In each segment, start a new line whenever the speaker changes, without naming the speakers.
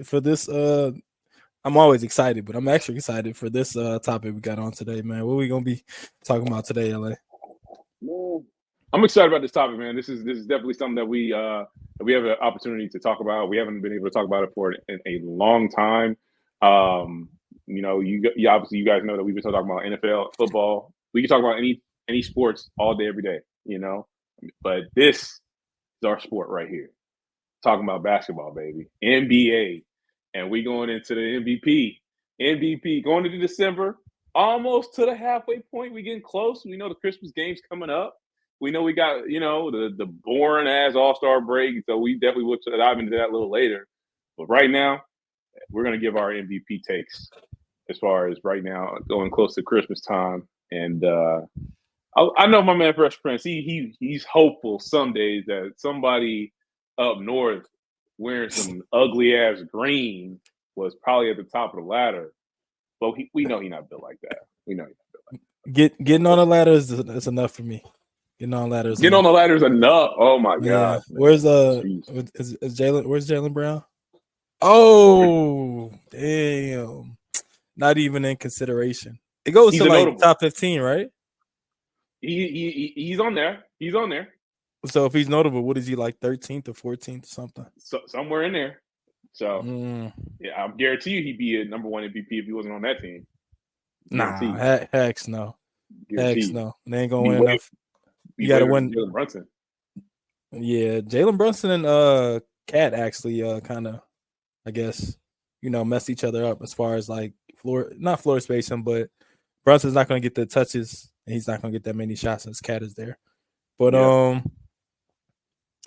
for this. I'm always excited, but I'm actually excited for this topic we got on today, man. What we gonna be talking about today, LA?
Well, I'm excited about this topic, man. This is definitely something that we have an opportunity to talk about. We haven't been able to talk about it for a long time. Um, you obviously you guys know that we've been talking about NFL, football. We can talk about any sports all day, every day. But this is our sport right here. Talking about basketball, baby, NBA, and we going into the MVP going into December, almost to the halfway point. We getting close. We know the Christmas game's coming up. We know we got the boring ass All-Star break, so we definitely will dive into that a little later. But right now, we're gonna give our MVP takes as far as right now going close to Christmas time, and I know my man Fresh Prince. He's hopeful some days that somebody up north wearing some ugly ass green was probably at the top of the ladder. But we know he's not built like that. We know he's not built like
that. Getting on the ladder is enough for me. Getting on the ladder is
getting on the ladder is enough. Oh my god!
Where's is Jalen? Where's Jalen Brown? Oh damn! Not even in consideration. It goes to like top 15, right?
He's on there. He's on there.
So if he's notable, what is he like 13th or 14th or something?
So somewhere in there. So yeah, I guarantee you he'd be a number one MVP if he wasn't on that team.
Nah, heck no. Heck no. They ain't gonna win enough. You gotta win.
Jalen Brunson.
Yeah, Jalen Brunson and Cat actually kind of, I guess, mess each other up as far as like not floor spacing, but Brunson's not gonna get the touches and he's not gonna get that many shots since Cat is there. But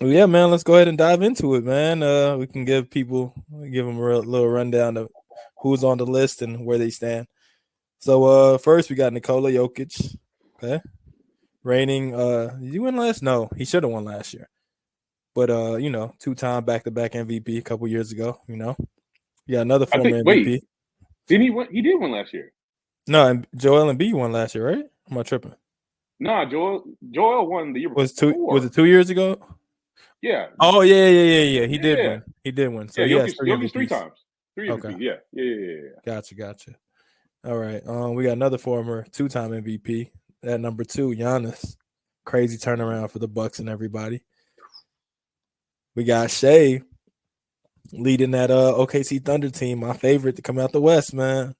yeah, man, let's go ahead and dive into it, man. We can give them a little rundown of who's on the list and where they stand. So first we got Nikola Jokic. Okay. Reigning did he win last? No, he should have won last year. But 2-time back-to-back MVP a couple years ago, Yeah, another former MVP.
Wait, didn't he win? He did win last year.
No, and Joel Embiid won last year, right? Am I tripping?
Nah, Joel won the year before.
Was it 2 years ago?
Yeah.
Oh yeah. He did win. He did win. So
yeah,
Jokic
3 times. 3
okay.
MVP. Yeah.
Gotcha. All right. We got another former 2-time MVP. At number 2, Giannis. Crazy turnaround for the Bucks and everybody. We got Shea leading that OKC Thunder team, my favorite to come out the West, man.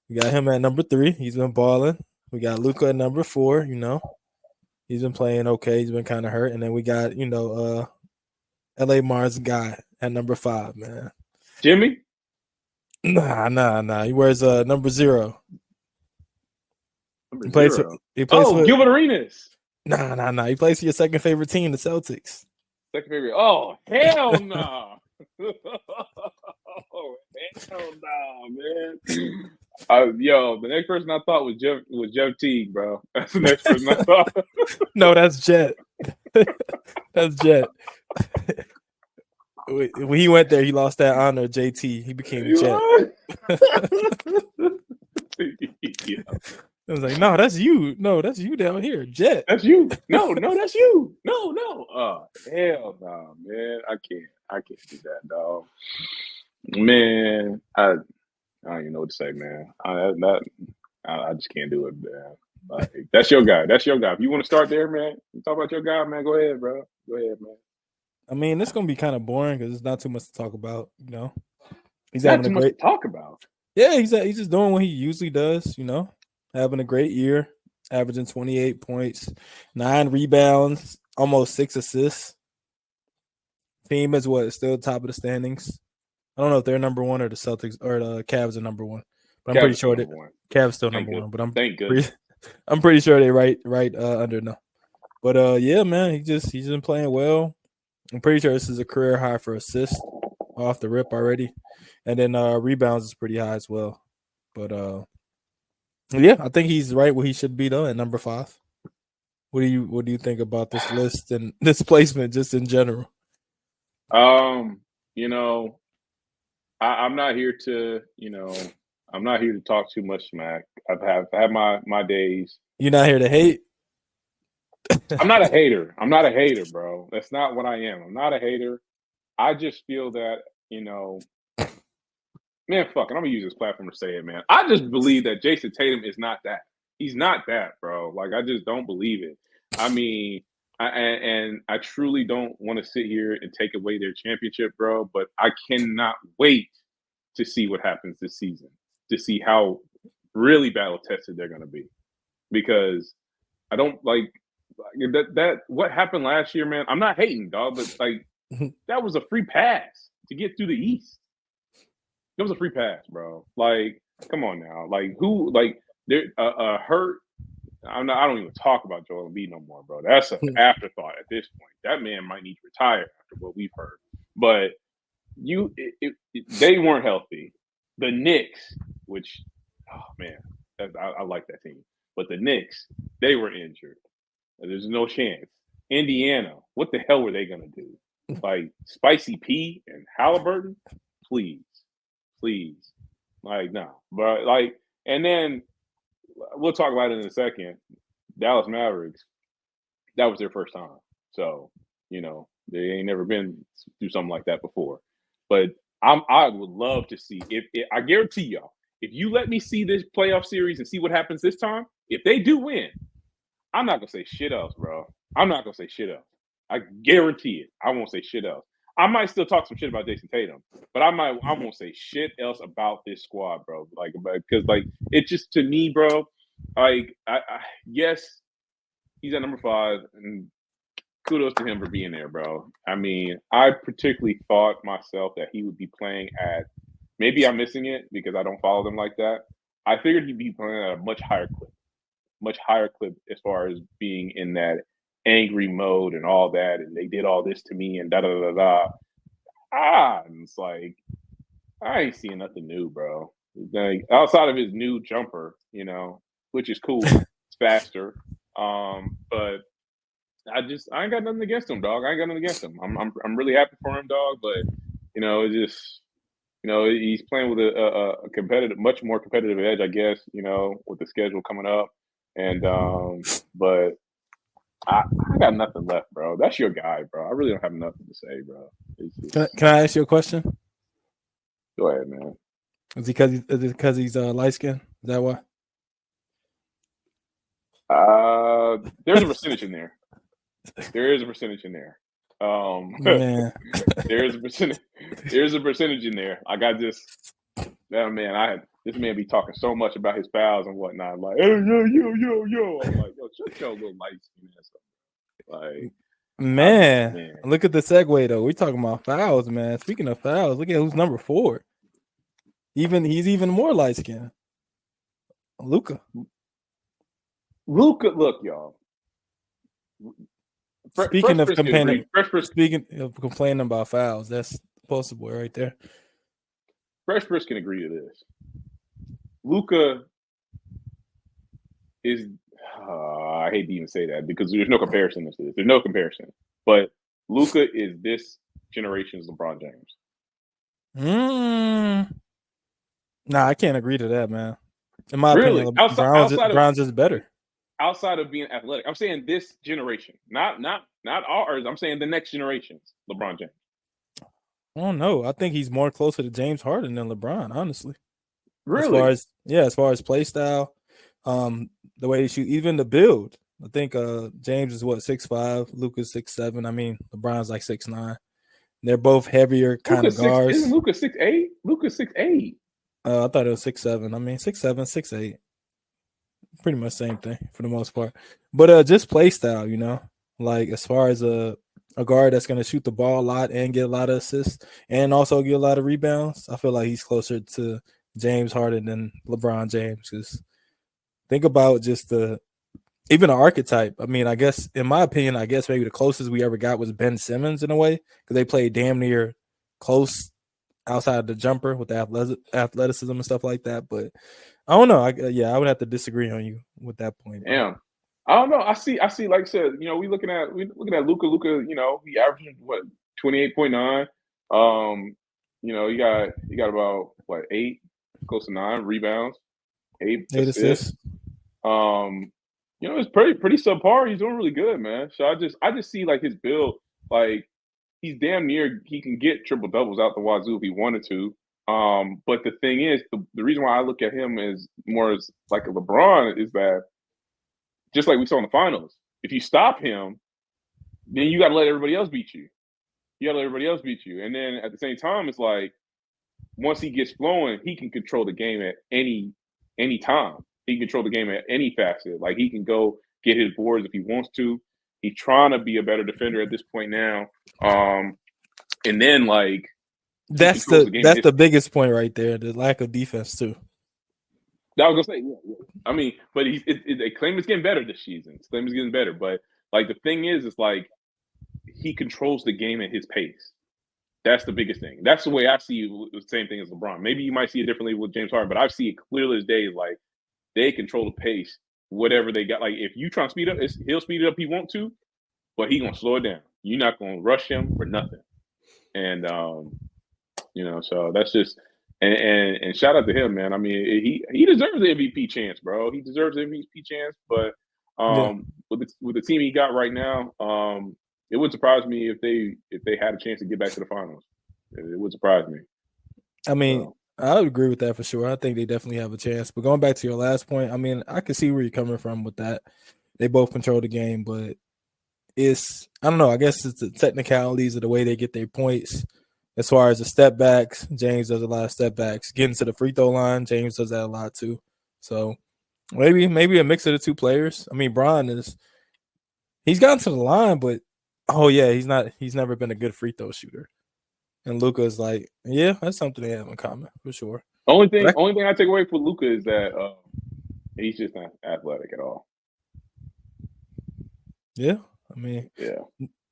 We got him at number 3. He's been balling. We got Luka at number 4, He's been playing okay. He's been kind of hurt. And then we got, LA Mars guy at number 5, man.
Jimmy?
Nah. He wears number 0.
He plays Gilbert Arenas.
Nah. He plays for your second favorite team, the Celtics.
Second favorite. Oh, hell no. Oh, hell no, man. The next person I thought was Jeff Teague, bro. That's the next person I thought.
No, that's Jet. That's Jet. When he went there, he lost that honor, JT. He became Jet.
Yeah.
I was like, no, that's you. No, that's you down here, Jet.
That's you. No, that's you. No. Oh, hell no, man. I can't do that, dog. Man, I don't even know what to say, man. I just can't do it, man. Like, that's your guy. If you want to start there, man, talk about your guy, man. Go ahead, bro. Go ahead, man.
I mean, it's gonna be kind of boring because there's not too much to talk about.
He's having much to talk about.
Yeah, he's just doing what he usually does. Having a great year, averaging 28 points, 9 rebounds, almost 6 assists. Team is still top of the standings. I don't know if they're number 1 or the Celtics or the Cavs are number 1, but I'm pretty sure that Cavs still number 1. But I'm pretty sure they're right under now. But yeah, man, he's been playing well. I'm pretty sure this is a career high for assists off the rip already, and then rebounds is pretty high as well. But yeah, I think he's right where he should be though at number 5. What do you think about this list and this placement just in general?
I'm not here to talk too much smack. I've had my days.
You're not here to hate?
I'm not a hater, bro. That's not what I am. I'm not a hater. I just feel that, Man, fuck it. I'm gonna use this platform to say it, man. I just believe that Jason Tatum is not that. He's not that, bro. Like, I just don't believe it. I mean, and I truly don't want to sit here and take away their championship, bro. But I cannot wait to see what happens this season, to see how really battle tested they're gonna be. Because I don't like that. What happened last year, man? I'm not hating, dog, but like that was a free pass to get through the East. It was a free pass, bro. Like, come on now. Like, who? Like, there hurt. I don't even talk about Joel Embiid no more, bro. That's an afterthought at this point. That man might need to retire after what we've heard. But they weren't healthy. The Knicks, which, oh man, I like that team. But the Knicks, they were injured. There's no chance. Indiana, what the hell were they gonna do? Like Spicy P and Halliburton? Please. Like, no. But like, and then we'll talk about it in a second. Dallas Mavericks, that was their first time. So, you know, they ain't never been through something like that before. But I would love to see if I guarantee y'all, if you let me see this playoff series and see what happens this time, if they do win, I'm not gonna say shit else, bro. I'm not gonna say shit else. I guarantee it. I won't say shit else. I might still talk some shit about Jason Tatum, but I won't say shit else about this squad, bro. Like, because like it just, to me, bro. Like, yes, he's at number 5, and kudos to him for being there, bro. I mean, I particularly thought myself that he would be playing at. Maybe I'm missing it because I don't follow them like that. I figured he'd be playing at a much higher clip as far as being in that angry mode and all that, and they did all this to me and da da da da. And it's like, I ain't seeing nothing new, bro. Like, outside of his new jumper, you know, which is cool. It's faster. But I ain't got nothing against him, dog. I ain't got nothing against him. I'm really happy for him, dog. But you know, it just, you know, he's playing with a competitive, much more competitive edge, I guess. You know, with the schedule coming up, and but I got nothing left, bro. That's your guy, bro. I really don't have nothing to say, bro.
Can I ask you a question?
Go ahead, man.
Is it because he's light skinned? Is that why?
There's a percentage in there. Man. There's a percentage in there. Like, I just, man, this man be talking so much about his fouls and whatnot. Like, hey, yo. I'm like, yo, shut your little light skin ass up. Like,
man, look at the segue though. We're talking about fouls, man. Speaking of fouls, look at who's number 4. He's even more light skinned. Luka,
look, y'all.
Speaking of complaining about fouls, that's the poster boy right there.
Fresh Prince can agree to this. Luka is, I hate to even say that because there's no comparison to this. There's no comparison. But Luka is this generation's LeBron James.
Nah, I can't agree to that, man. In my opinion, LeBron's is better.
Outside of being athletic, I'm saying this generation, not ours. I'm saying the next generation's LeBron James.
I don't know. I think he's more closer to James Harden than LeBron, honestly.
Really?
As far as play style, the way he shoot, even the build. I think James is 6'5", Luka's 6'7". I mean, LeBron's like 6'9". They're both heavier kind of guards.
Isn't Luka 6'8"? Luka's 6'8".
I thought it was 6'7". I mean, 6'7", 6'8". Pretty much same thing for the most part. But just play style, you know, like as far as a guard that's going to shoot the ball a lot and get a lot of assists and also get a lot of rebounds, I feel like he's closer to James Harden than LeBron James. Because think about just even an archetype. I mean, I guess in my opinion, maybe the closest we ever got was Ben Simmons in a way because they played damn near close outside of the jumper with the athleticism and stuff like that. But I don't know. I would have to disagree on you with that point.
Damn. I don't know. I see. Like I said, you know, we looking at Luka. You know, he averaging 28.9. You know, he got about 8, close to 9 rebounds, 8 assists. You know, it's pretty subpar. He's doing really good, man. So I just see like his build, like he's damn near, he can get triple doubles out the wazoo if he wanted to. But the thing is, the reason why I look at him as more as like a LeBron is that just like we saw in the finals, if you stop him, then you got to let everybody else beat you. You got to let everybody else beat you. And then at the same time, it's like once he gets flowing, he can control the game at any time. He can control the game at any facet. Like he can go get his boards if he wants to. He's trying to be a better defender at this point now. And then like
that's the biggest point right there. The lack of defense too.
I was gonna say, yeah. I mean, but they claim it's getting better this season. Claim it's getting better, but like the thing is, it's like he controls the game at his pace. That's the biggest thing. That's the way I see the same thing as LeBron. Maybe you might see it differently with James Harden, but I see it clearly as day. Like they control the pace, whatever they got. Like if you try to speed up, he'll speed it up. He want to, but he gonna slow it down. You're not gonna rush him for nothing. And so that's just and shout out to him, man. I mean, he deserves the MVP chance, bro. He deserves the MVP chance. But with the team he got right now, it would surprise me if they had a chance to get back to the finals. It would surprise me.
I mean, I would agree with that for sure. I think they definitely have a chance. But going back to your last point, I mean, I can see where you're coming from with that. They both control the game, but I don't know. I guess it's the technicalities of the way they get their points. As far as the step backs, James does a lot of step backs. Getting to the free throw line, James does that a lot too. So maybe a mix of the two players. I mean, he's gotten to the line, but he's never been a good free throw shooter. And Luka is like, yeah, that's something they have in common for sure.
Only thing I take away from Luka is that he's just not athletic at all.
Yeah, I mean,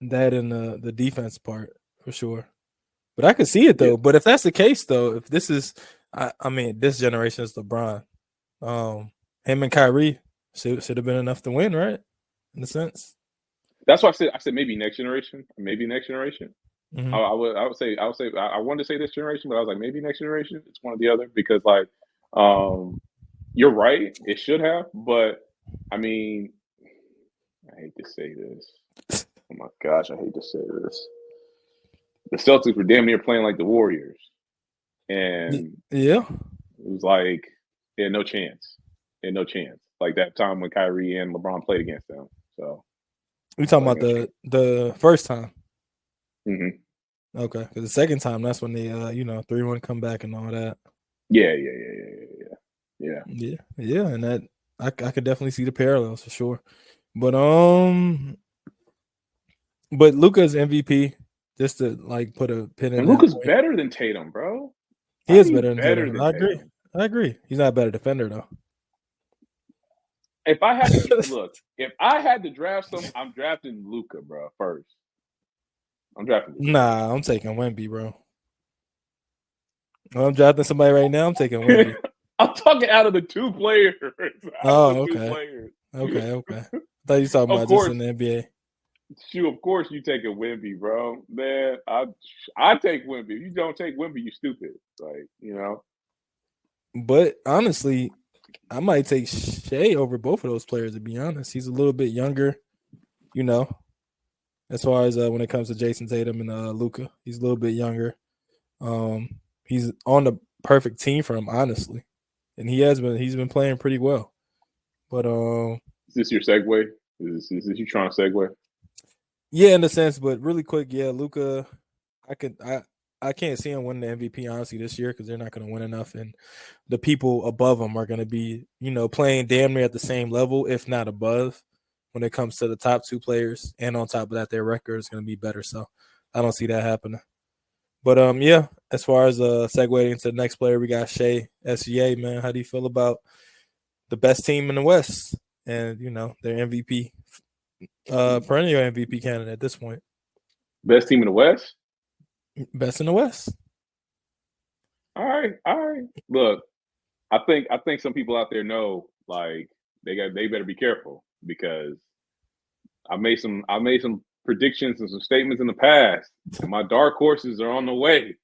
that and the defense part for sure. But I could see it though. Yeah. But if that's the case though, if this is, I mean, this generation is LeBron. Him and Kyrie should have been enough to win, right? In a sense.
That's why I said maybe next generation. Maybe next generation. Mm-hmm. I would say I wanted to say this generation, but I was like maybe next generation. It's one or the other because like you're right. It should have, but I mean, I hate to say this. Oh my gosh, I hate to say this. The Celtics were damn near playing like the Warriors, and
it
was like they had no chance. They had no chance. Like that time when Kyrie and LeBron played against them. So
we talking about the first time.
Mm-hmm.
Okay, because the second time that's when they 3-1 comeback and all that.
Yeah.
And that I could definitely see the parallels for sure. But Luka's MVP. Just to like put a pin in.
And Luka's better than Tatum, bro.
He is better than Tatum. I agree. He's not a better defender though.
If I had to draft some, I'm drafting Luka, bro. First, I'm drafting Luka.
Nah, I'm taking Wemby, bro. I'm drafting somebody right now. I'm taking Wemby.
I'm talking out of the two players.
Okay. I thought you were talking about just in the NBA.
Shoot, of course you take a Wemby, bro. Man, I take Wemby. If you don't take Wemby, you stupid. Like,
But honestly, I might take Shea over both of those players, to be honest. He's a little bit younger, as far as when it comes to Jason Tatum and Luka. He's a little bit younger. He's on the perfect team for him, honestly. And he's been playing pretty well. But
is this your segue? Is this you trying to segue?
Yeah, in a sense, but really quick, Luka, I can't see him winning the MVP honestly this year because they're not going to win enough, and the people above him are going to be, playing damn near at the same level, if not above, when it comes to the top two players. And on top of that, their record is going to be better. So I don't see that happening. But as far as segueing into the next player, we got Shea, SGA, man. How do you feel about the best team in the West and their MVP? Perennial MVP candidate at this point.
Best team in the West?
Best in the West.
All right. Look, I think some people out there know, like, they better be careful because I made some predictions and some statements in the past. And my dark horses are on the way.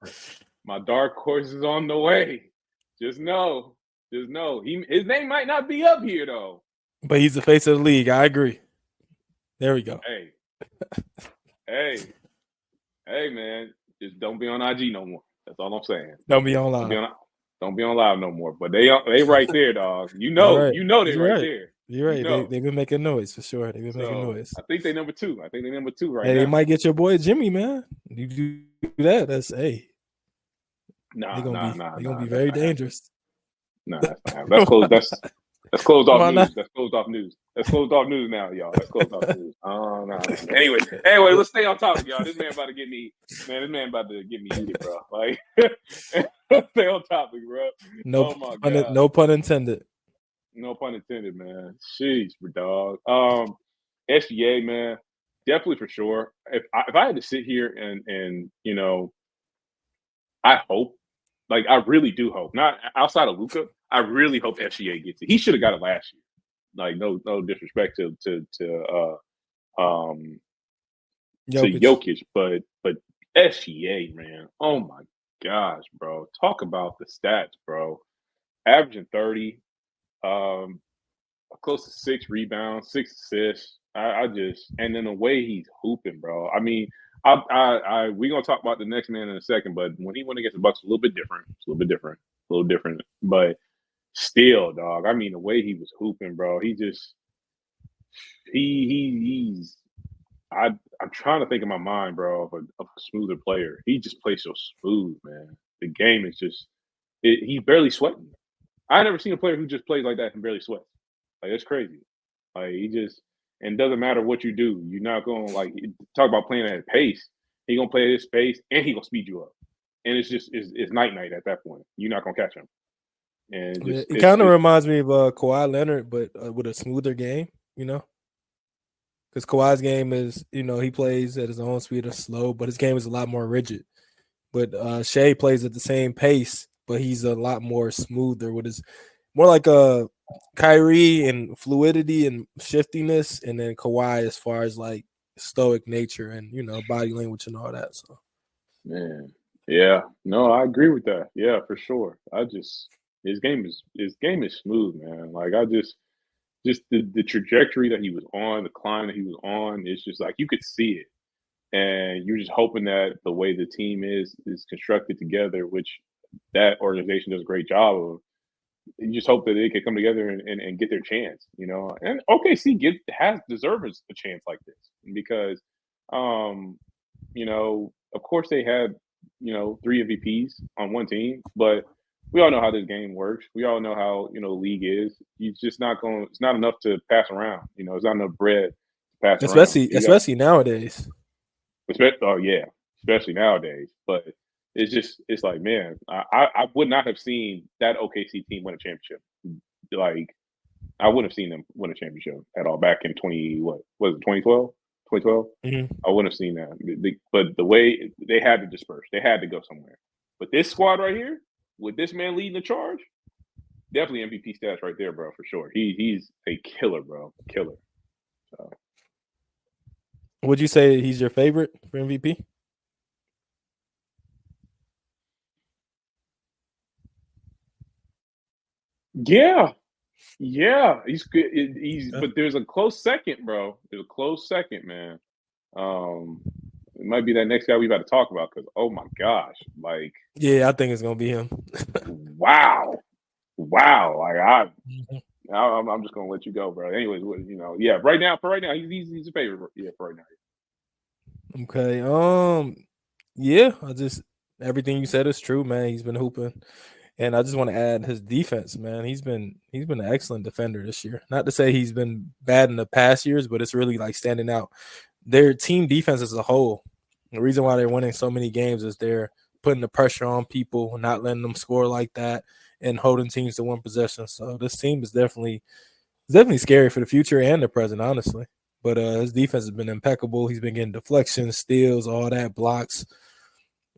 Just know. His name might not be up here though.
But he's the face of the league. I agree. There we go.
Hey, man, just don't be on IG no more. That's all I'm saying.
Don't be on
Don't be
live.
on. Don't be on live no more. But they right there, dog. You
All
know.
right.
You know they
You're
right
right.
there.
You're
You
right.
know.
They've been making noise for sure. They've been making
So
noise.
I think they number 2. I think they number 2 right
Hey,
now.
they might get your boy Jimmy, man. You do that. That's
Nah.
They're gonna be
That's
very
not happening.
dangerous.
Nah, that's not happening. That's closed. That's closed off
Why not?
news. That's closed off news. That's closed off news now, y'all. That's closed off news. Oh no. Anyway, let's stay on topic, y'all. This man about to get me. Man, this man about to get me heated, bro. Like, let's stay on topic, bro. Oh my god.
No pun intended.
No pun intended, man. Jeez, dog. SGA, man, definitely for sure. If I had to sit here and I hope, like I really do hope, not outside of Luka, I really hope SGA gets it. He should have got it last year. Like no disrespect to Jokic, but SGA, man, oh my gosh, bro, talk about the stats, bro. Averaging 30, close to 6 rebounds, 6 assists. I just, and then the way he's hooping, bro. I mean, we're gonna talk about the next man in a second, but when he went against the Bucks, a little bit different. But still, dog. I mean, the way he was hooping, bro. He just, he's. I'm trying to think in my mind, bro, of a smoother player. He just plays so smooth, man. The game is just, he's barely sweating. I never seen a player who just plays like that and barely sweats. Like it's crazy. Like he just, and it doesn't matter what you do, you're not gonna like talk about playing at pace. He gonna play at his pace and he gonna speed you up. And it's just it's night at that point. You're not gonna catch him. And
it kind of reminds me of Kawhi Leonard, but with a smoother game, because Kawhi's game is, he plays at his own speed or slow, but his game is a lot more rigid. But Shea plays at the same pace, but he's a lot more smoother with his, more like a Kyrie and fluidity and shiftiness, and then Kawhi as far as like stoic nature and body language and all that. So,
man, yeah, no, I agree with that. Yeah, for sure. His game is smooth, man. Like I just the trajectory that he was on, the climb that he was on, it's just like you could see it. And you're just hoping that the way the team is constructed together, which that organization does a great job of, you just hope that they can come together and get their chance, And OKC deserves a chance like this because, of course they had, 3 MVPs on one team, but we all know how this game works. We all know how the league is. It's just not going. It's not enough to pass around. It's not enough bread to pass around.
Especially nowadays.
Especially nowadays. But it's like, man, I would not have seen that OKC team win a championship. Like, I wouldn't have seen them win a championship at all back in 2012? 2012?
Mm-hmm.
I wouldn't have seen that. But the way they had to disperse, they had to go somewhere. But this squad right here, with this man leading the charge, definitely MVP stats right there, bro, for sure. He's a killer, bro. Killer. So.
Would you say he's your favorite for MVP?
Yeah. He's but there's a close second, bro. There's a close second, man. It might be that next guy we about to talk about because oh my gosh, like
I think it's gonna be him.
wow, like I'm just gonna let you go, bro. Anyways, for right now, he's a favorite. Yeah, for right now.
Okay. Everything you said is true, man. He's been hooping, and I just want to add his defense, man. He's been an excellent defender this year. Not to say he's been bad in the past years, but it's really like standing out. Their team defense as a whole, the reason why they're winning so many games is they're putting the pressure on people, not letting them score like that, and holding teams to one possession. So this team is definitely scary for the future and the present, honestly. But his defense has been impeccable. He's been getting deflections, steals, all that, blocks.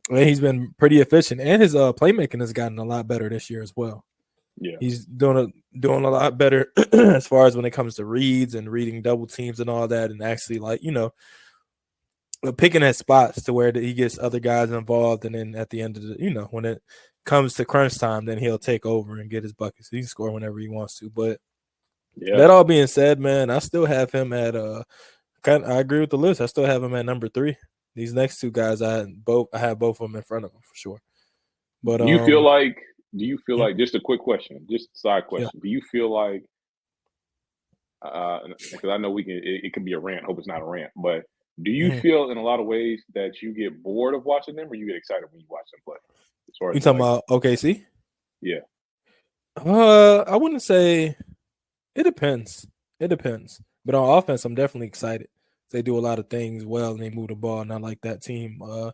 And he's been pretty efficient, and his playmaking has gotten a lot better this year as well.
Yeah,
he's doing a lot better as far as when it comes to reads and reading double teams and all that, and actually picking at spots to where he gets other guys involved, and then at the end of the when it comes to crunch time, then he'll take over and get his buckets. He can score whenever he wants to. But that all being said, man, I still have him at I agree with the list. I still have him at number 3. These next 2 guys, I have both of them in front of him for sure. But
Do you feel like? Do you feel like? Just a quick question, just a side
yeah.
question. Do you feel like? Because I know we can. It can be a rant. Hope it's not a rant. But do you
Mhm.
feel in a lot of ways that you get bored of watching them, or you get excited when you watch them play? As far as
You talking
like,
about OKC?
yeah,
I wouldn't say. It depends. It depends. But on offense, I'm definitely excited. They do a lot of things well and they move the ball, and I like that team. I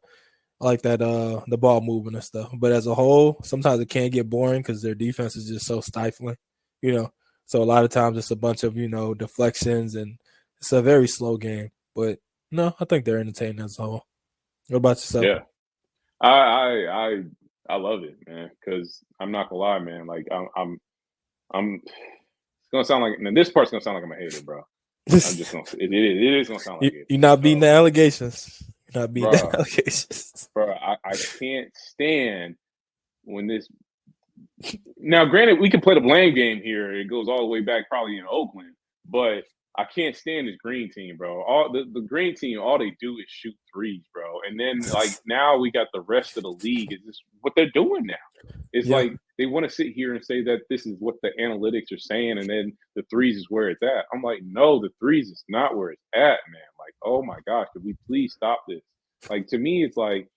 like that the ball moving and stuff. But as a whole, sometimes it can get boring because their defense is just so stifling, you know. So a lot of times it's a bunch of, deflections, and it's a very slow game. But no, I think they're entertaining as a whole. What about yourself?
yeah. I love it, man. Because I'm not gonna lie, man. Like I'm. It's gonna sound like, and this part's gonna sound like I'm a hater, bro. I'm just gonna. It is gonna sound like it.
You're not beating the
So,
allegations. You're not beating the
bro,
allegations.
I can't stand when this. Now, granted, we can play the blame game here. It goes all the way back, probably in Oakland, but I can't stand this green team, bro. All the green team, all they do is shoot threes, bro. And then like now we got the rest of the league. Is this what they're doing now? It's
Yeah.
like they want to sit here and say that this is what the analytics are saying, and then the threes is where it's at. I'm like, no, the threes is not where it's at, man. Like, oh my gosh, could we please stop this? Like to me, it's like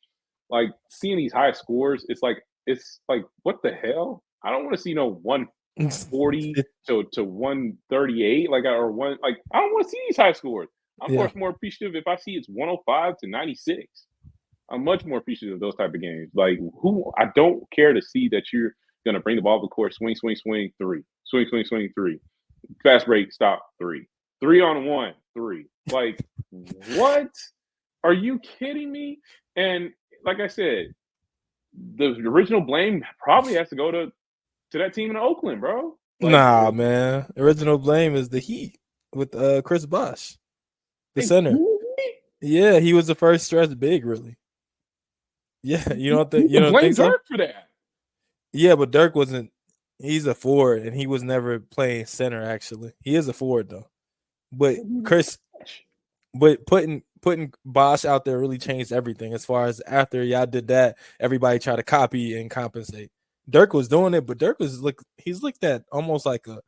seeing these high scores. It's like what the hell? I don't want to see no 140 to 138 or one like I don't want to see these high scores. I'm
Yeah.
much more appreciative if I see it's 105 to 96. I'm much more appreciative of those type of games. Like who I don't care to see that you're gonna bring the ball to the court, swing, swing, swing, three, swing, swing, swing, three, fast break, stop, three, 3-on-1, three. Like what? Are you kidding me? And like I said, the original blame probably has to go to that team in Oakland, bro. Like,
Nah, man. Original blame is the Heat with Chris Bosh, the
hey,
center.
who
Yeah, he was the first stretch big, really. Yeah, you
can
don't
blame
think so?
Dirk for that?
Yeah, but Dirk wasn't. He's a forward, and he was never playing center. Actually, he is a forward though. But Chris, but putting Bosh out there really changed everything. As far as after y'all did that, everybody tried to copy and compensate. Dirk was doing it, but Dirk was he's looked at almost like a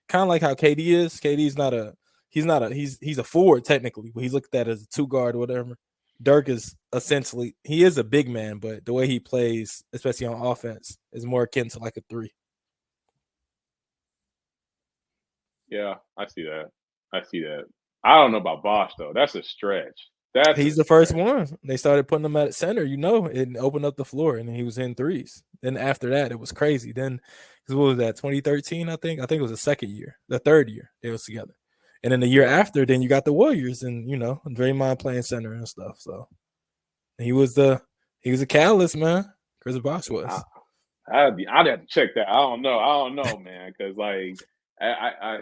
kind of like how KD is. KD's not a he's a forward technically, but he's looked at as a two guard or whatever. Dirk is essentially he is a big man, but the way he plays, especially on offense, is more akin to like a three.
Yeah, I see that. I see that. I don't know about Bosch though. That's a stretch. That's a
He's the first
stretch.
one. They started putting him at center, and opened up the floor, and he was in threes. Then after that, it was crazy. Then, because what was that, 2013? I think it was the second year, the third year they was together, and then the year
Yeah.
after, then you got the Warriors, and Draymond playing center and stuff. So he was a catalyst, man. Chris Bosh was.
I'd have to check that. I don't know, man. Because like, I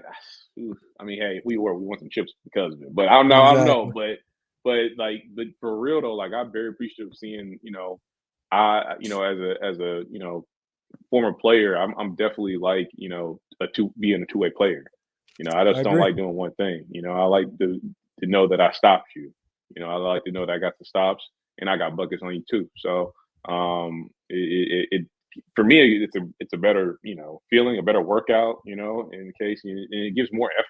mean, hey, if we want some chips because of it. But I don't know.
Exactly.
But for real though, like I'm very appreciative of seeing, as a former player, I'm definitely like, being a two-way player. I
I
just don't
agree.
like doing one thing. I like to know that I stopped you. I like to know that I got the stops and I got buckets on you too. So it for me it's a better feeling, a better workout. In case and it gives more effort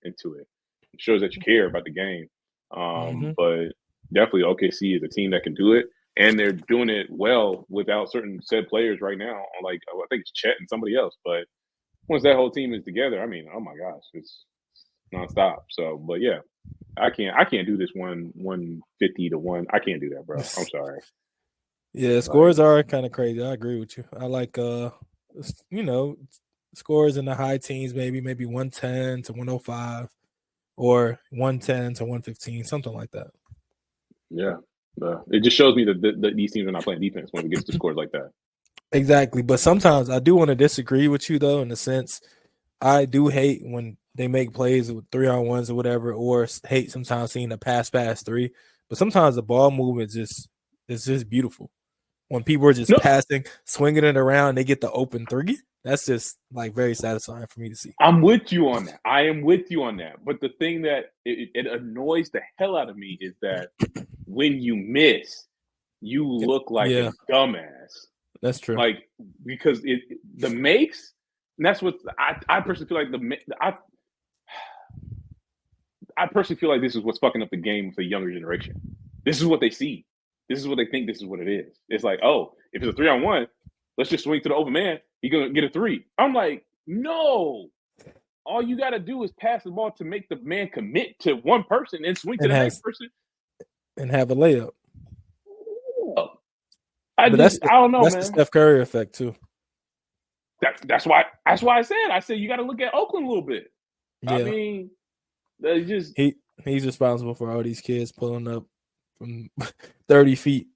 into it. It shows that you care about the game.
Mm-hmm.
But definitely OKC is a team that can do it, and they're doing it well without certain said players right now. Like I think it's Chet and somebody else, but once that whole team is together, I mean, oh my gosh, it's nonstop. So, but yeah, I can't do this 150 to one. I can't do that, bro. I'm sorry.
Yeah,
Like,
scores are kind of crazy. I agree with you. I like you know, scores in the high teens, maybe 110 to 105 or 110 to 115, something like that.
yeah, it just shows me that these teams are not playing defense when it gets to scores like that.
Exactly. But sometimes I do want to disagree with you though, in the sense I do hate when they make plays with 3-on-1s or whatever, or hate sometimes seeing a pass three. But sometimes the ball movement is just beautiful. When people are just
No,
passing, swinging it around, they get the open three. That's just like very satisfying for me to see.
I'm with you on that. I am with you on that. But the thing that it annoys the hell out of me is that when you miss, you look like
Yeah,
a dumbass.
That's true.
Like, because the makes, and that's what I personally feel like I personally feel like this is what's fucking up the game with the younger generation. This is what they see. This is what they think. This is what it is. It's like, oh, if it's a 3-on-1, let's just swing to the open man. He's gonna get a 3. I'm like, no. All you got to do is pass the ball to make the man commit to one person and swing to the next person
and have a layup.
I don't know,
that's
man.
the Steph Curry effect too.
That's why I said you got to look at Oakland a little bit. Yeah. I mean, they just
he's responsible for all these kids pulling up from 30 feet.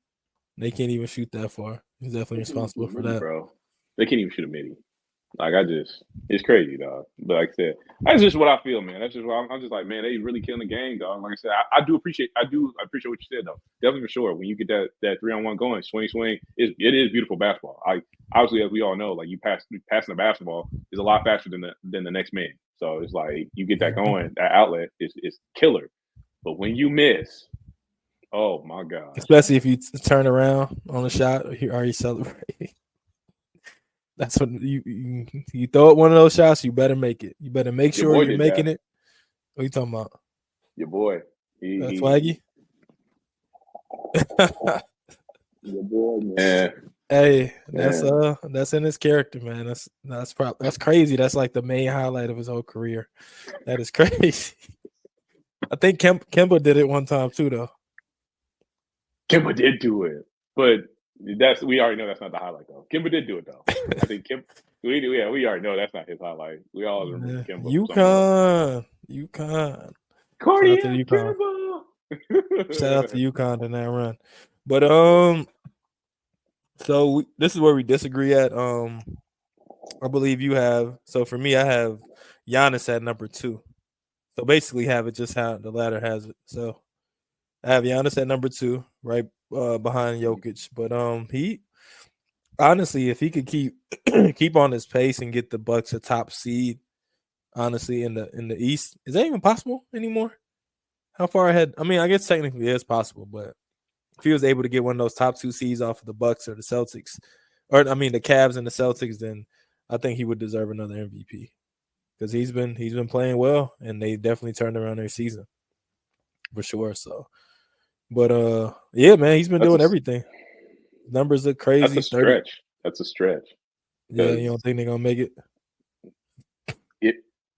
They can't even shoot that far. He's definitely responsible for that,
bro. They can't even shoot a midi. Like, it's crazy, dog. But like I said, that's just what I feel, man. That's just what I'm just like, man, they really killing the game, dog. Like I said, I appreciate what you said, though. Definitely for sure. When you get that 3-on-1 going, swing, it is beautiful basketball. Obviously, as we all know, like passing the basketball is a lot faster than the next man. So it's like you get that going, that outlet is killer. But when you miss, oh my God.
Especially if you turn around on a shot, are you celebrating? That's what you throw at one of those shots, you better make it. You better make sure you're making it. What are you talking about?
Your boy.
Swaggy?
Your boy, man.
Hey, that's in his character, man. That's crazy. That's like the main highlight of his whole career. That is crazy. I think Kemba did it one time too, though.
Kemba did do it, but we already know that's not the highlight, though. Kemba did do it, though. I think we already know that's not his highlight. We all remember Kemba.
UConn.
Cardiac Kemba.
Shout out to UConn in that run. But so this is where we disagree at. I believe you have. So for me, I have Giannis at number 2. So basically, have it just how the ladder has it. So I have Giannis at number 2, right behind Jokic. But he honestly, if he could keep on his pace and get the Bucks a top seed, honestly, in the East, is that even possible anymore? How far ahead? I mean, I guess technically it is possible, but if he was able to get one of those top 2 seeds off of the Bucks or the Celtics, or I mean the Cavs and the Celtics, then I think he would deserve another MVP because he's been playing well and they definitely turned around their season for sure. So, but yeah, man, he's been doing everything. Numbers look crazy.
That's a stretch. That's a stretch.
Yeah, you don't think they're gonna make it?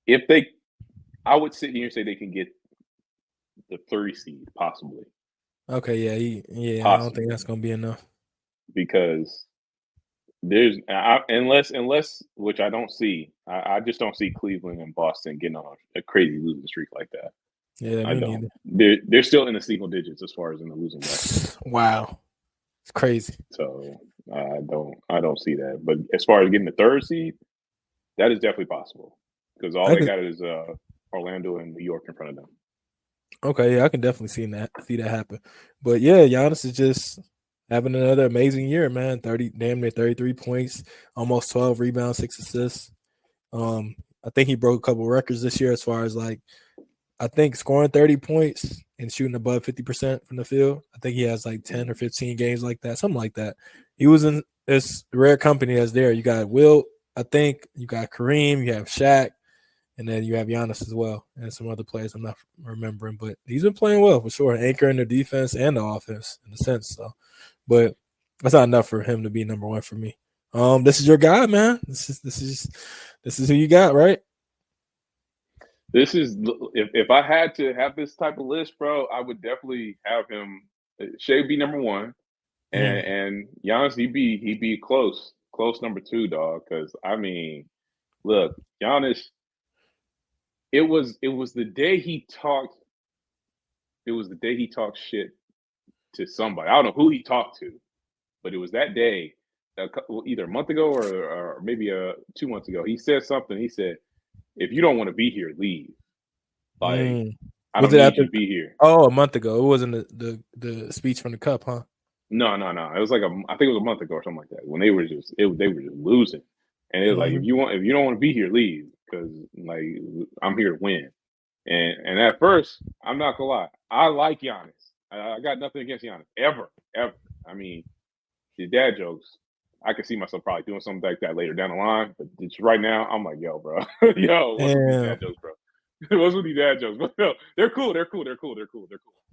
If they, I would sit here and say they can get the 3 seed possibly.
Okay, yeah, possibly. I don't think that's gonna be enough
because there's unless which I don't see. I just don't see Cleveland and Boston getting on a crazy losing streak like that.
Yeah,
I don't. They're still in the single digits as far as in the losing record.
Wow, it's crazy.
So I don't see that. But as far as getting the 3rd seed, that is definitely possible because all they got is Orlando and New York in front of them.
Okay, yeah, I can definitely see that happen. But yeah, Giannis is just having another amazing year, man. Damn near 33 points, almost 12 rebounds, 6 assists. I think he broke a couple records this year as far as like, I think scoring 30 points and shooting above 50% from the field. I think he has like 10 or 15 games like that, something like that. He was in this rare company that's there. You got Wilt, I think, you got Kareem, you have Shaq, and then you have Giannis as well, and some other players I'm not remembering. But he's been playing well for sure, anchoring the defense and the offense in a sense. So, but that's not enough for him to be number 1 for me. This is your guy, man. This is who you got, right?
This is if I had to have this type of list, bro, I would definitely have him. Shea be number 1, and Giannis he'd be close number 2, dog. Because I mean, look, Giannis. It was the day he talked. It was the day he talked shit to somebody. I don't know who he talked to, but it was that day, either a month ago or maybe 2 months ago. He said something. He said, "If you don't want to be here, leave." Like I don't need you to be here.
Oh, a month ago. It wasn't the speech from the Cup, huh?
No. It was like I think it was a month ago or something like that when they were just losing, and it was like if you don't want to be here, leave because like I'm here to win. And at first, I'm not gonna lie, I like Giannis. I got nothing against Giannis ever. I mean, his dad jokes I can see myself probably doing something like that later down the line. But just right now, I'm like, yo, bro, yo, what's with these dad
Damn.
jokes, bro? What's with these dad jokes? But no, they're cool.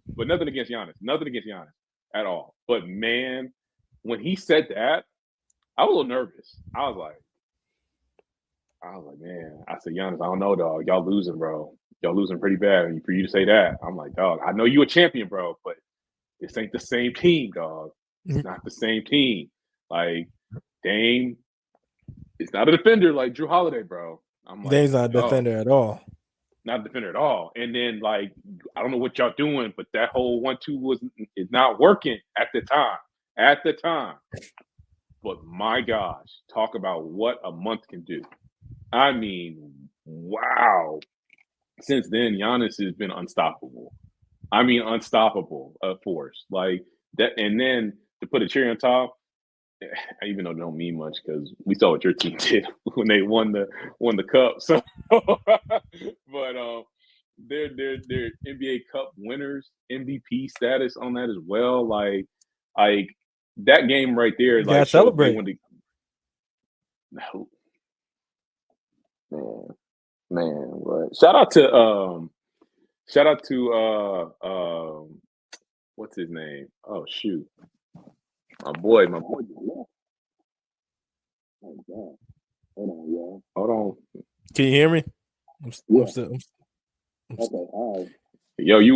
But nothing against Giannis at all. But man, when he said that, I was a little nervous. I was like, man, I said, Giannis, I don't know, dog. Y'all losing, bro. Y'all losing pretty bad. And for you to say that, I'm like, dog, I know you a champion, bro, but this ain't the same team, dog. It's not the same team. Like, Dame is not a defender like Drew Holiday, bro. I'm like,
Dame's not a defender at all.
not a defender at all. And then, like, I don't know what y'all doing, but that whole 1-2 is not working at the time. At the time. But my gosh, talk about what a month can do. I mean, wow. Since then, Giannis has been unstoppable. I mean, unstoppable force. Like that, and then to put a cherry on top, even though it don't mean much because we saw what your team did when they won the cup. So, but they're NBA Cup winners, MVP status on that as well. Like that game right there,
You
like
gotta
showed me
celebrate.
when the no, man. What? Shout out to what's his name? Oh shoot, my boy. Oh, God. Hold on, y'all. Hold on.
Can you hear me?
Yeah. Okay, all right. Yo, you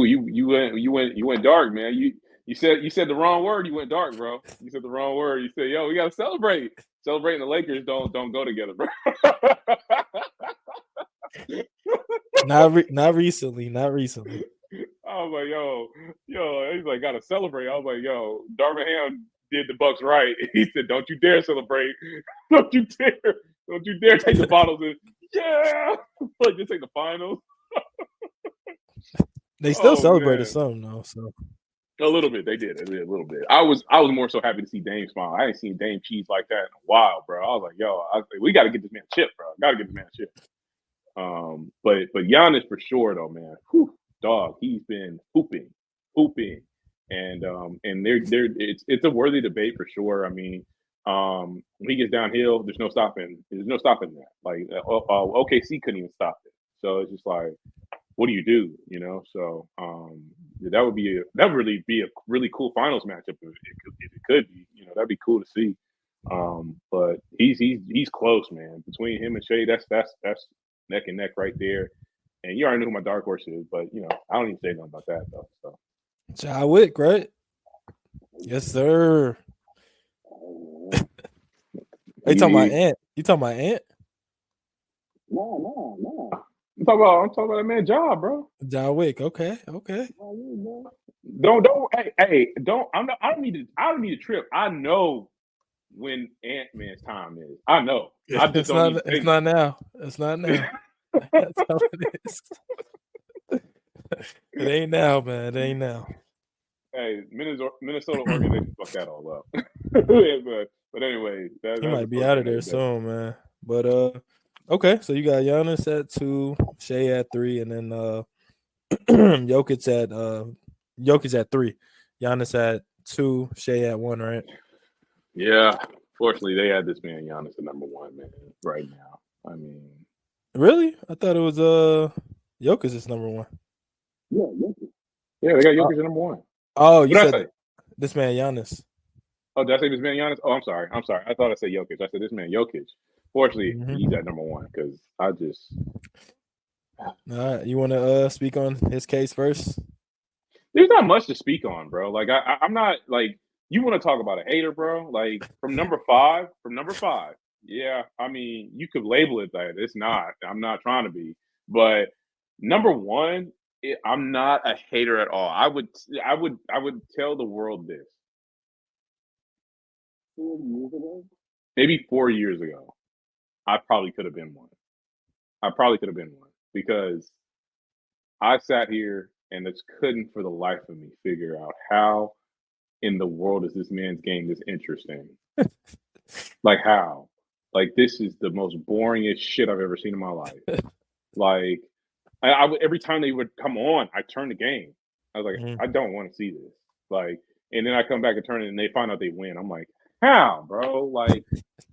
went dark, man. You said the wrong word. You went dark, bro. You said the wrong word. You said, yo, we gotta celebrate. Celebrating the Lakers don't go together, bro.
Not recently. Not recently.
I was like, yo, he's like, gotta celebrate. I was like, yo, Darvin Ham did the Bucks right. He said, don't you dare celebrate. Don't you dare take the bottles and like just take the finals.
They still celebrated some though. So
a little bit, they did a little bit. I was more so happy to see Dame smile. I ain't seen Dame cheese like that in a while, bro. I was like, yo, we got to get this man a chip, bro. Got to get this man a chip. But Giannis for sure though, man. Whew, dog, he's been hooping, and it's a worthy debate for sure. I mean, when he gets downhill, there's no stopping. There's no stopping that. Like OKC couldn't even stop it. So it's just like, what do you do? You know. So that would really be a really cool finals matchup if it could be. You know, that'd be cool to see. But he's close, man. Between him and Shea, that's neck and neck right there. And you already know who my dark horse is, but you know, I don't even say nothing about that though. So
Ja Wick, right? Yes, sir. You talking about Ant? You talking about Ant?
No. I'm talking about that man job, bro.
Ja Wick. Okay.
Don't. Hey, don't. I don't need to trip. I know when Ant-Man's time is. I know. I just
it's
don't
not.
need
It's not now. It's not now. That's how it is. It ain't now, man. It ain't now.
Hey, Minnesota organization fucked that all up. but anyway,
He might be out of there soon, man. But okay. So you got Giannis at 2, Shea at 3, and then Jokic at 3, Giannis at 2, Shea at 1, right?
Yeah. Fortunately, they had this man Giannis at number 1, man. Right now, I mean,
really? I thought it was Jokic is number 1.
Yeah, Jokic. Yeah, they got Jokic at number 1.
Oh, you said this man Giannis.
Oh, did I say this man Giannis? Oh, I'm sorry. I thought I said Jokic. I said this man Jokic. Fortunately, he's at number 1 because I just.
All right, you want to speak on his case first?
There's not much to speak on, bro. Like I'm not like you want to talk about a hater, bro. Like from number five. Yeah, I mean you could label it that. It's not. I'm not trying to be, but number 1, I'm not a hater at all. I would tell the world this. 4 years ago? Maybe 4 years ago, I probably could have been one. Because I sat here and just couldn't for the life of me figure out how in the world is this man's game this interesting. Like how? Like this is the most boringest shit I've ever seen in my life. Like I would every time they would come on, I turn the game. I was like, I don't want to see this. Like, and then I come back and turn it, and they find out they win. I'm like, How, bro? Like,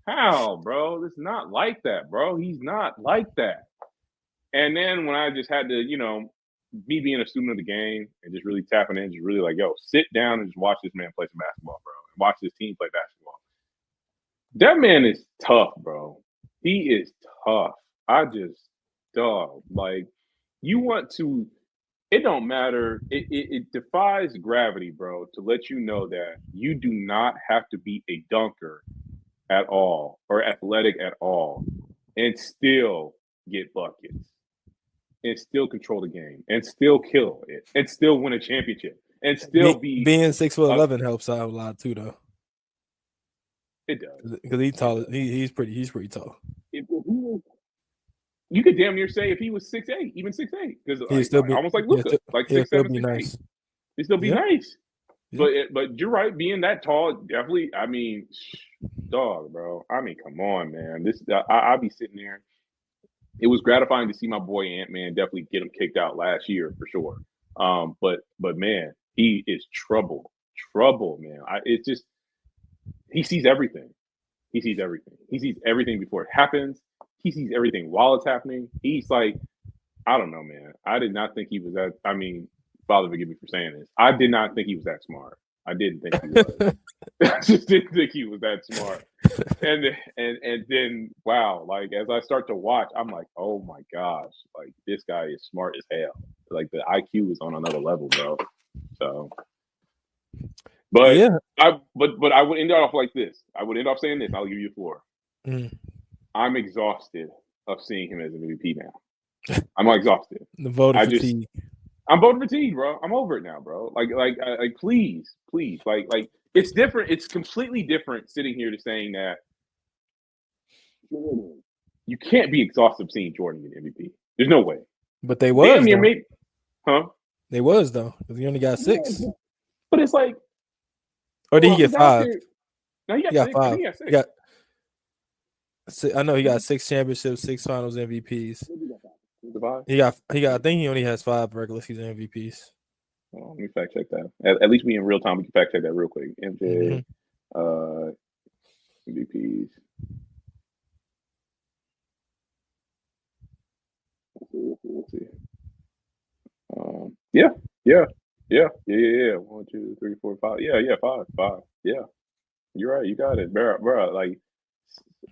how, bro? It's not like that, bro. He's not like that. And then when I just had to, me being a student of the game and just really tapping in, just really like, yo, sit down and just watch this man play some basketball, bro. And watch this team play basketball. That man is tough, bro. He is tough. Dog, like, you want to, it don't matter. It defies gravity, bro, to let you know that you do not have to be a dunker at all or athletic at all and still get buckets and still control the game and still kill it and still win a championship and still
being 6'11" helps out a lot too, though.
It does,
because he's tall. He's pretty tall.
You could damn near say if he was 6'8", even 6'8", because almost like Luka, like 6'7", 6'8".
Nice.
He'd still be nice. Yep. But you're right, being that tall, definitely. I mean, dog, bro. I mean, come on, man. This I'll be sitting there. It was gratifying to see my boy Ant-Man definitely get him kicked out last year for sure. But man, he is trouble, man. It's just he sees everything. He sees everything. He sees everything before it happens. He sees everything while it's happening. He's like, I don't know, man. I did not think he was that. I mean, Father, forgive me for saying this. I did not think he was that smart. I didn't think he was. I just didn't think he was that smart. And then, wow, like as I start to watch, I'm like, oh my gosh, like this guy is smart as hell. Like the IQ is on another level, bro. So, but yeah, I would end it off like this. I would end off saying this. I'll give you a floor. I'm exhausted of seeing him as an MVP now. I'm exhausted.
The voter fatigue.
I'm voting fatigue, bro. I'm over it now, bro. Like, please, like, it's different. It's completely different sitting here to saying that you can't be exhausted seeing Jordan get MVP. There's no way.
But they was,
damn near made, huh?
They was though. He only got 6.
But it's like,
or did he get 5?
No, he got 6.
5. He got I know he got 6 championships, 6 finals MVPs. He got. I think he only has 5 regular season MVPs.
Well, let me fact check that. At least we in real time. We can fact check that real quick. MJ, MVPs. Let's see. Yeah. 1, 2, 3, 4, 5. Yeah, 5. Yeah, you're right. You got it, bro. Like.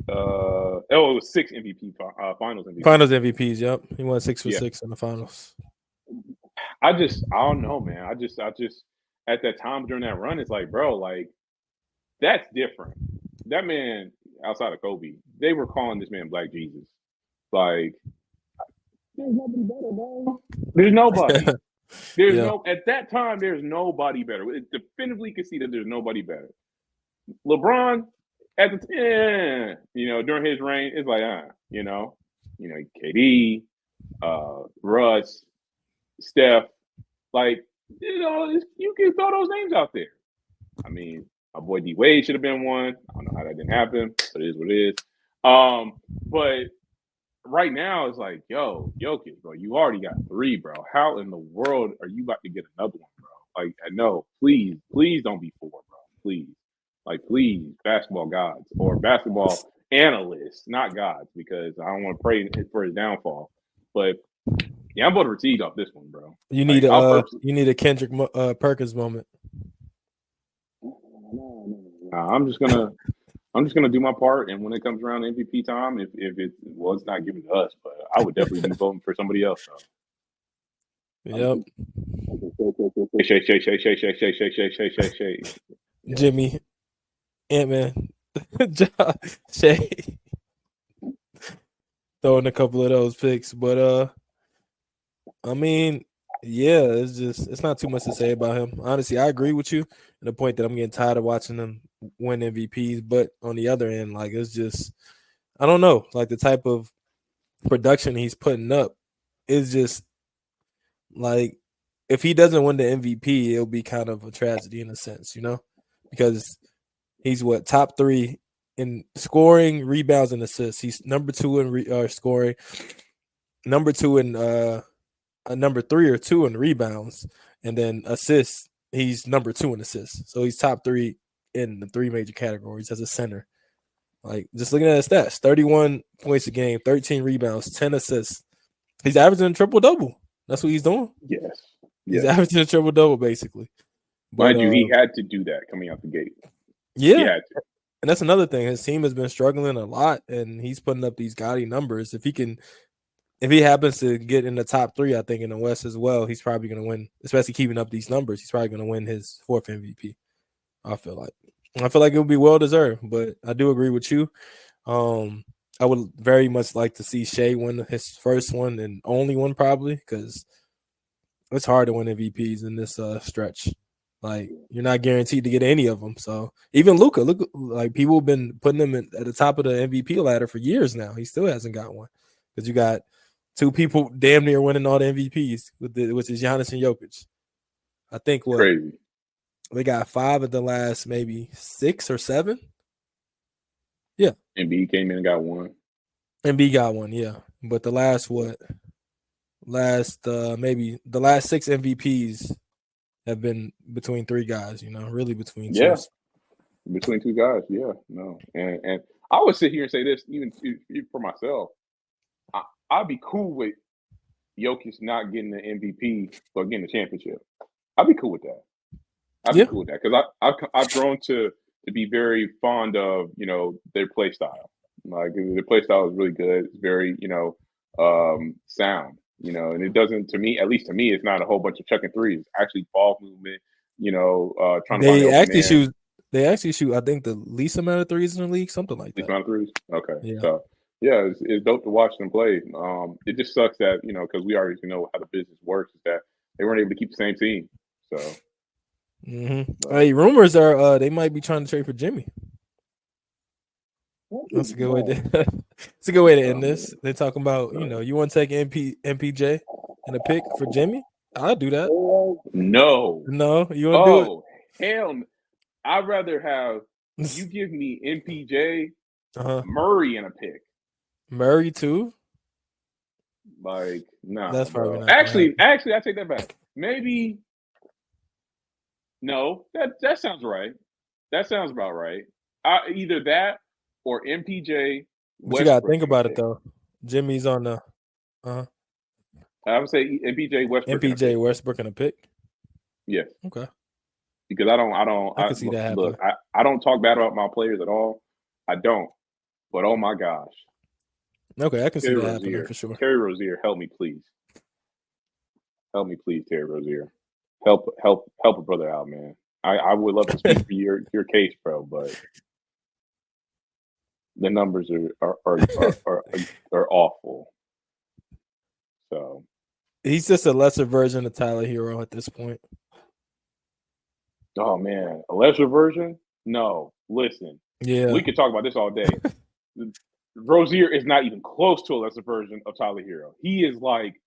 It was 6 MVP finals MVPs.
Finals MVPs, yep. He won 6 for 6 in the finals.
I don't know, man. I just at that time during that run, it's like, bro, like that's different. That man, outside of Kobe, they were calling this man Black Jesus. Like, there's nobody better, bro. There's nobody. There's no at that time. There's nobody better. It definitively can see that there's nobody better. LeBron. At the during his reign, it's like, KD, Russ, Steph, like, you can throw those names out there. I mean, my boy D Wade should have been one. I don't know how that didn't happen, but it is what it is. But right now, it's like, yo, Jokic, bro, you already got 3, bro. How in the world are you about to get another one, bro? Like, no, please don't be 4, bro. Please. Like, please, basketball gods or basketball analysts, not gods, because I don't want to pray for his downfall. But yeah, I'm voting for Teague off this one, bro.
You need a Kendrick Perkins moment.
I'm just gonna do my part, and when it comes around MVP time, if it's not given to us, but I would definitely be voting for somebody else. So.
Yep.
Shake.
Jimmy. Ant-Man, Shay, throwing a couple of those picks, but I mean, yeah, it's not too much to say about him. Honestly, I agree with you to the point that I'm getting tired of watching him win MVPs. But on the other end, like it's just, I don't know, like the type of production he's putting up is just like if he doesn't win the MVP, it'll be kind of a tragedy in a sense, because. He's top 3 in scoring, rebounds, and assists. He's number 2 in scoring, number 2 in number 3 or 2 in rebounds, and then assists. He's number 2 in assists. So he's top 3 in the three major categories as a center. Like, just looking at his stats, 31 points a game, 13 rebounds, 10 assists. He's averaging a triple-double. That's what he's doing.
Yes.
He's averaging a triple-double, basically. But,
mind you, he had to do that coming out the gate.
Yeah.
He had to.
And that's another thing. His team has been struggling a lot, and he's putting up these gaudy numbers. If he happens to get in the top three, I think, in the West as well, he's probably going to win, especially keeping up these numbers. He's probably going to win his fourth MVP, I feel like. It would be well-deserved, but I do agree with you. I would very much like to see Shea win his first one and only one, probably, because it's hard to win MVPs in this stretch. Like, you're not guaranteed to get any of them. So even Luka, look, like, people have been putting him at the top of the MVP ladder for years now. He still hasn't got one because you got two people damn near winning all the MVPs, which is Giannis and Jokic. I think
Crazy.
They got 5 of the last maybe 6 or 7. Yeah.
Embiid came in and got one.
Embiid got one, yeah. But the last maybe the last 6 MVPs have been between 3 guys, really between 2.
Yeah. Between 2 guys, yeah. No. And I would sit here and say this, even for myself. I'd be cool with Jokic not getting the MVP but getting the championship. I'd be cool with that. I'd be cool with that because I've grown to be very fond of their play style. Like, their play style is really good. It's very sound. And it doesn't, to me, at least to me, it's not a whole bunch of chucking threes. It's actually ball movement. Trying to find the open man.
They actually shoot, I think, the least amount of threes in the league, something like that.
Least amount of threes. Okay.
Yeah.
So yeah, it's dope to watch them play. It just sucks that because we already know how the business works, is that they weren't able to keep the same team. So.
Hey, rumors are they might be trying to trade for Jimmy. That's a good way to. It's a good way to end this. They're talking about you want to take MPJ and a pick for Jimmy. I'll do that.
No,
you want to do it?
Oh, hell! I'd rather have you give me MPJ, Murray, and a pick.
Murray too.
Like, nah.
That's probably not.
Actually, I take that back. Maybe. No, that sounds right. That sounds about right. Either that or MPJ.
But you gotta think about it though. Jimmy's on the.
I would say MPJ Westbrook.
MPJ Westbrook and a pick.
Yes.
Okay.
Because I can
see that happening.
Look, I don't talk bad about my players at all. I don't. But oh my gosh.
Okay, I can see that happening for sure.
Terry Rozier, help me please. Help me please, Terry Rozier. Help a brother out, man. I would love to speak for your case, bro, but the numbers are awful. So
he's just a lesser version of Tyler Hero at this point.
Oh man, a lesser version? No. Listen.
Yeah.
We could talk about this all day. Rozier is not even close to a lesser version of Tyler Hero. He is like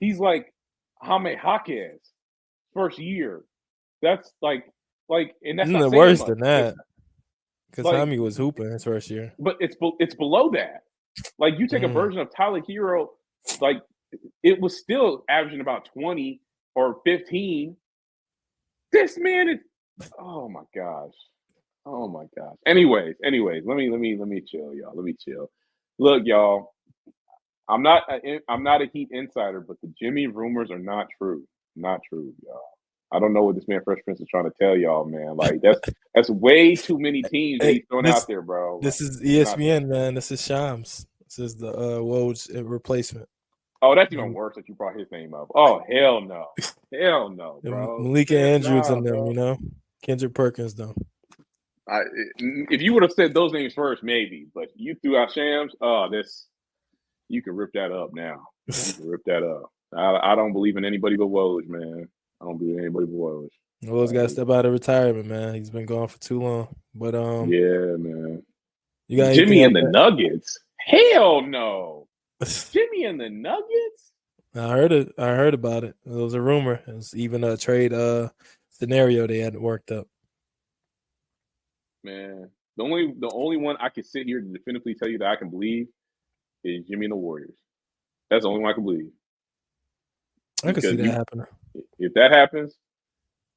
he's like Jaime Jaquez first year. That's like and that's not
worse than that. Because Jaime was hooping his first year.
But it's below that. Like, you take a version of Tyler Hero, like, it was still averaging about 20 or 15. This man is oh my gosh. Anyways, let me chill, y'all. Let me chill. Look, y'all. I'm not a Heat insider, but the Jimmy rumors are not true. Not true, y'all. I don't know what this man Fresh Prince is trying to tell y'all, man. Like, that's way too many teams that he's throwing out there, bro.
This is ESPN, man. This is Shams. This is the Woj replacement.
Oh, that's even worse that you brought his name up. Oh, hell no. Hell no, bro.
Malika Andrews and them, Kendrick Perkins, though.
If you would have said those names first, maybe. But you threw out Shams. Oh, you can rip that up now. You can rip that up. I don't believe in anybody but Woj, man. I don't believe in anybody but Woj.
Woj got to step out of retirement, man. He's been gone for too long. But
yeah, man.
You got
Jimmy and the Nuggets? Hell no. Jimmy and the Nuggets?
I heard about it. It was a rumor. It was even a trade scenario they had worked up.
Man, the only one I can sit here to definitively tell you that I can believe is Jimmy and the Warriors. That's the only one I can believe.
I can see that happening.
If that happens,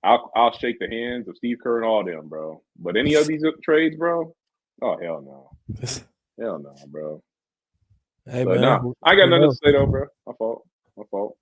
I'll shake the hands of Steve Kerr and all them, bro. But any of these trades, bro, oh hell no, hell no, bro.
Hey
But
man,
nah, I got
who
nothing to
knows?
say though, bro. My fault.